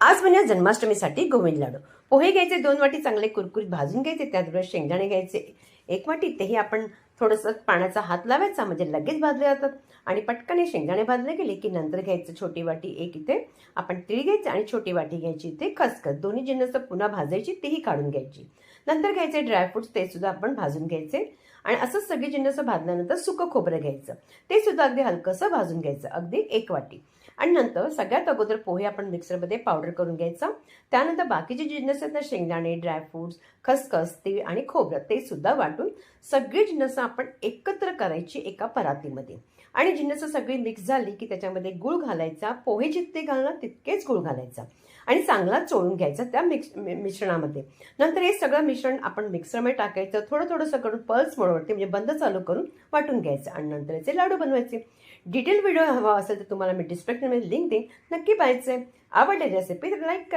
आज बनवूया जन्माष्टमीसाठी गोविंद लाडू। पोहे घ्यायचे 2 वाटी चांगले कुरकुरीत भाजून घ्यायचे, त्याचबरोबर शेंगदाणे घ्यायचे 1 वाटी, तेही आपण थोडंसं पाण्याचा हात लावायचा म्हणजे लगेच भाजले जातात आणि पटकन हे शेंगदाणे भाजले गेले की नंतर घ्यायचं छोटी वाटी एक इथे आपण तीळ घ्यायचं आणि छोटी वाटी घ्यायची इथे खसखस, दोन्ही जिन्नस पुन्हा भाजायची तीही काढून घ्यायची। नंतर घ्यायचे ड्रायफ्रुट्स, ते सुद्धा आपण भाजून घ्यायचे आणि असंच सगळी जिन्नस भाजल्यानंतर सुकं खोबरं घ्यायचं, ते सुद्धा अगदी हलकंसं भाजून घ्यायचं, अगदी 1 वाटी। आणि नंतर सगळ्यात अगोदर पोहे आपण मिक्सरमध्ये पावडर करून घ्यायचा। त्यानंतर बाकीचे जिन्नस आहेत ना, शेंगदाणे, ड्रायफ्रुट्स, खसखस, तीळ आणि खोबरं, ते सुद्धा वाटून सगळी जिन्नस आपण एकत्र करायची एका परातीमध्ये आणि जिन्नस सगळी मिक्स झाली की त्याच्यामध्ये गूळ घालायचा, पोहे जितके घालणार तितकेच गूळ घालायचा आणि चांगला चोळून घ्यायचा त्या मिश्रणामध्ये। नंतर हे सगळं मिश्रण आपण मिक्सरमध्ये टाकायचं, थोडं थोडंसं करून पल्स मोडवरती म्हणजे बंद चालू करून वाटून घ्यायचं आणि नंतर याचे लाडू बनवायचे। डिटेल व्हिडिओ हवा असेल तर तुम्हाला मी डिस्क्रिप्शनमध्ये लिंक देईन, नक्की पाहायचे। आवडले रेसिपी तर लाईक करा।